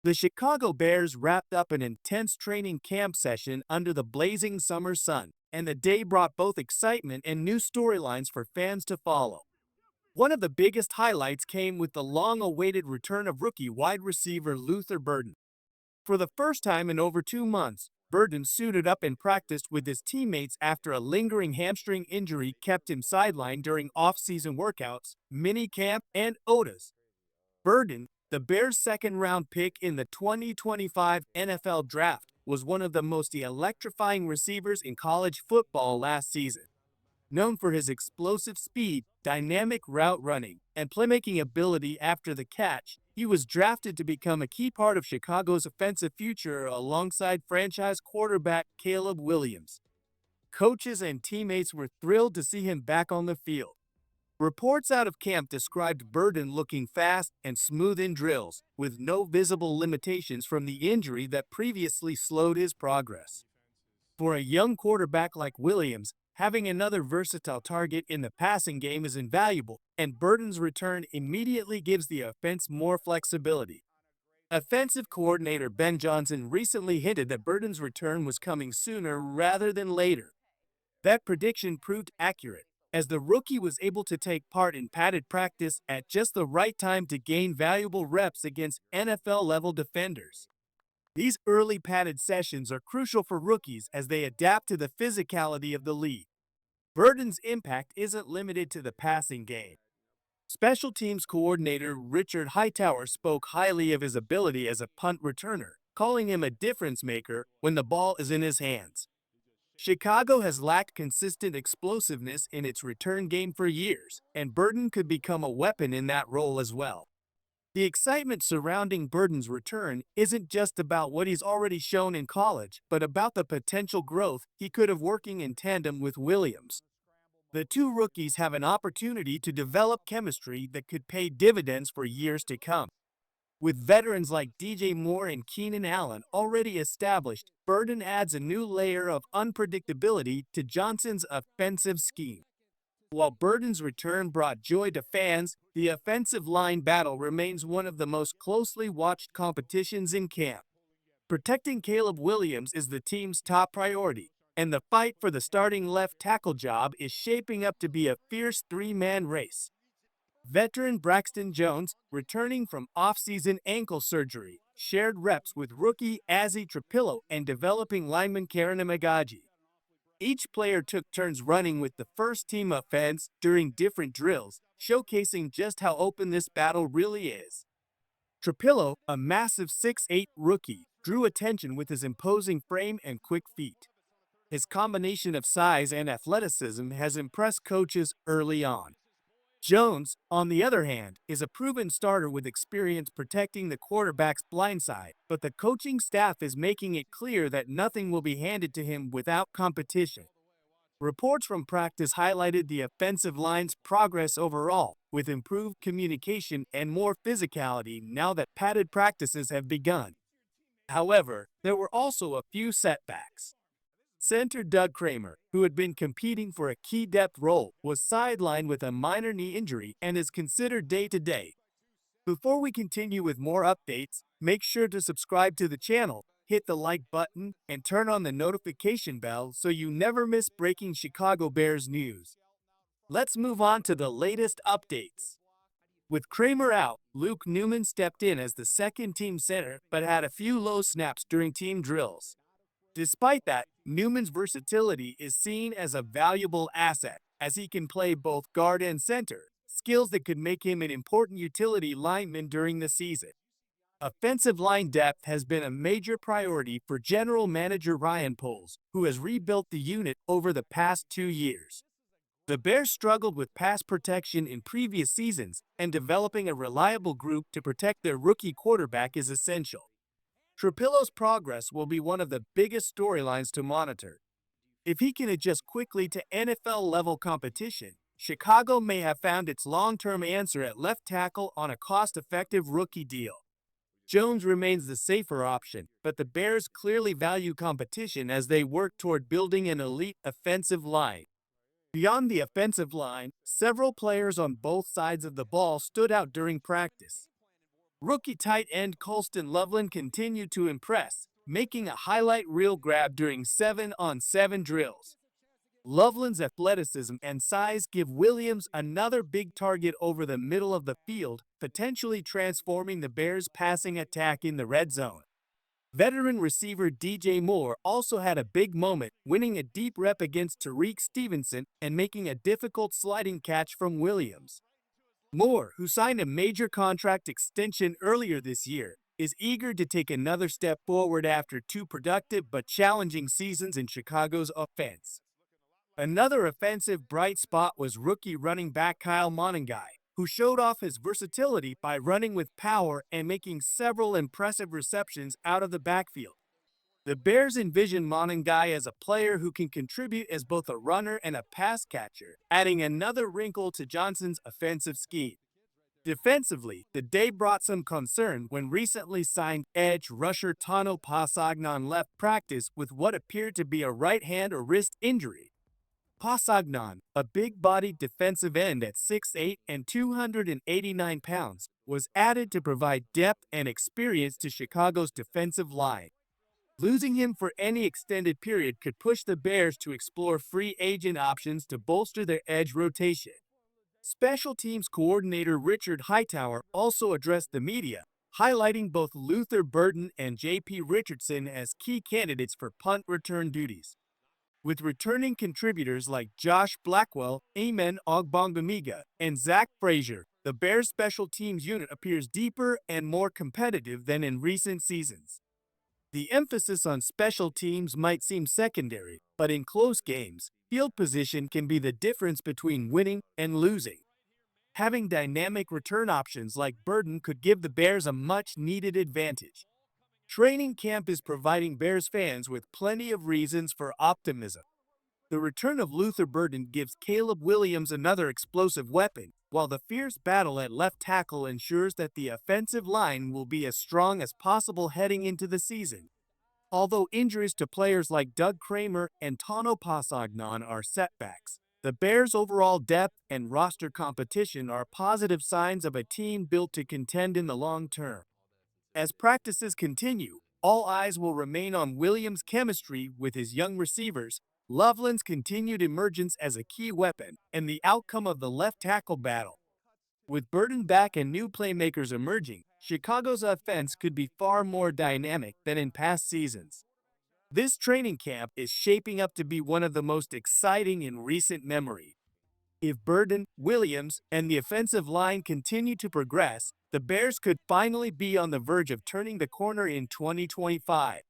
The Chicago Bears wrapped up an intense training camp session under the blazing summer sun, and the day brought both excitement and new storylines for fans to follow. One of the biggest highlights came with the long-awaited return of rookie wide receiver Luther Burton. For the first time in over 2 months, Burton suited up and practiced with his teammates after a lingering hamstring injury kept him sidelined during off-season workouts, mini-camp, and OTAs. Burton, the Bears' second-round pick in the 2025 NFL Draft, was one of the most electrifying receivers in college football last season. Known for his explosive speed, dynamic route running, and playmaking ability after the catch, he was drafted to become a key part of Chicago's offensive future alongside franchise quarterback Caleb Williams. Coaches and teammates were thrilled to see him back on the field. Reports out of camp described Burton looking fast and smooth in drills, with no visible limitations from the injury that previously slowed his progress. For a young quarterback like Williams, having another versatile target in the passing game is invaluable, and Burton's return immediately gives the offense more flexibility. Offensive coordinator Ben Johnson recently hinted that Burton's return was coming sooner rather than later. That prediction proved accurate, as the rookie was able to take part in padded practice at just the right time to gain valuable reps against NFL-level defenders. These early padded sessions are crucial for rookies as they adapt to the physicality of the league. Burton's impact isn't limited to the passing game. Special teams coordinator Richard Hightower spoke highly of his ability as a punt returner, calling him a difference maker when the ball is in his hands. Chicago has lacked consistent explosiveness in its return game for years, and Burton could become a weapon in that role as well. The excitement surrounding Burton's return isn't just about what he's already shown in college, but about the potential growth he could have working in tandem with Williams. The two rookies have an opportunity to develop chemistry that could pay dividends for years to come. With veterans like DJ Moore and Keenan Allen already established, Burton adds a new layer of unpredictability to Johnson's offensive scheme. While Burton's return brought joy to fans, the offensive line battle remains one of the most closely watched competitions in camp. Protecting Caleb Williams is the team's top priority, and the fight for the starting left tackle job is shaping up to be a fierce three-man race. Veteran Braxton Jones, returning from off-season ankle surgery, shared reps with rookie Ozzy Trapilo and developing lineman Karen Magaji. Each player took turns running with the first-team offense during different drills, showcasing just how open this battle really is. Trapilo, a massive 6'8" rookie, drew attention with his imposing frame and quick feet. His combination of size and athleticism has impressed coaches early on. Jones, on the other hand, is a proven starter with experience protecting the quarterback's blind side, but the coaching staff is making it clear that nothing will be handed to him without competition. Reports from practice highlighted the offensive line's progress overall, with improved communication and more physicality now that padded practices have begun. However, there were also a few setbacks. Center Doug Kramer, who had been competing for a key depth role, was sidelined with a minor knee injury and is considered day-to-day. Before we continue with more updates, make sure to subscribe to the channel, hit the like button, and turn on the notification bell so you never miss breaking Chicago Bears news. Let's move on to the latest updates. With Kramer out, Luke Newman stepped in as the second-team center but had a few low snaps during team drills. Despite that, Newman's versatility is seen as a valuable asset, as he can play both guard and center, skills that could make him an important utility lineman during the season. Offensive line depth has been a major priority for General Manager Ryan Poles, who has rebuilt the unit over the past 2 years. The Bears struggled with pass protection in previous seasons, and developing a reliable group to protect their rookie quarterback is essential. Trapilo's progress will be one of the biggest storylines to monitor. If he can adjust quickly to NFL-level competition, Chicago may have found its long-term answer at left tackle on a cost-effective rookie deal. Jones remains the safer option, but the Bears clearly value competition as they work toward building an elite offensive line. Beyond the offensive line, several players on both sides of the ball stood out during practice. Rookie tight end Colston Loveland continued to impress, making a highlight reel grab during 7-on-7 drills. Loveland's athleticism and size give Williams another big target over the middle of the field, potentially transforming the Bears' passing attack in the red zone. Veteran receiver DJ Moore also had a big moment, winning a deep rep against Tariq Stevenson and making a difficult sliding catch from Williams. Moore, who signed a major contract extension earlier this year, is eager to take another step forward after two productive but challenging seasons in Chicago's offense. Another offensive bright spot was rookie running back Kyle Monangai, who showed off his versatility by running with power and making several impressive receptions out of the backfield. The Bears envision Monangai as a player who can contribute as both a runner and a pass catcher, adding another wrinkle to Johnson's offensive scheme. Defensively, the day brought some concern when recently signed edge rusher Tonah Kpassagnon left practice with what appeared to be a right hand or wrist injury. Kpassagnon, a big-bodied defensive end at 6'8" and 289 pounds, was added to provide depth and experience to Chicago's defensive line. Losing him for any extended period could push the Bears to explore free agent options to bolster their edge rotation. Special teams coordinator Richard Hightower also addressed the media, highlighting both Luther Burton and J.P. Richardson as key candidates for punt return duties. With returning contributors like Josh Blackwell, Amen Ogbongbemiga, and Zach Frazier, the Bears' special teams unit appears deeper and more competitive than in recent seasons. The emphasis on special teams might seem secondary, but in close games, field position can be the difference between winning and losing. Having dynamic return options like Burton could give the Bears a much-needed advantage. Training camp is providing Bears fans with plenty of reasons for optimism. The return of Luther Burton gives Caleb Williams another explosive weapon, while the fierce battle at left tackle ensures that the offensive line will be as strong as possible heading into the season. Although injuries to players like Doug Kramer and Tonah Kpassagnon are setbacks, the Bears' overall depth and roster competition are positive signs of a team built to contend in the long term. As practices continue, all eyes will remain on Williams' chemistry with his young receivers, Loveland's continued emergence as a key weapon, and the outcome of the left tackle battle. With Burton back and new playmakers emerging, Chicago's offense could be far more dynamic than in past seasons. This training camp is shaping up to be one of the most exciting in recent memory. If Burton, Williams, and the offensive line continue to progress, the Bears could finally be on the verge of turning the corner in 2025.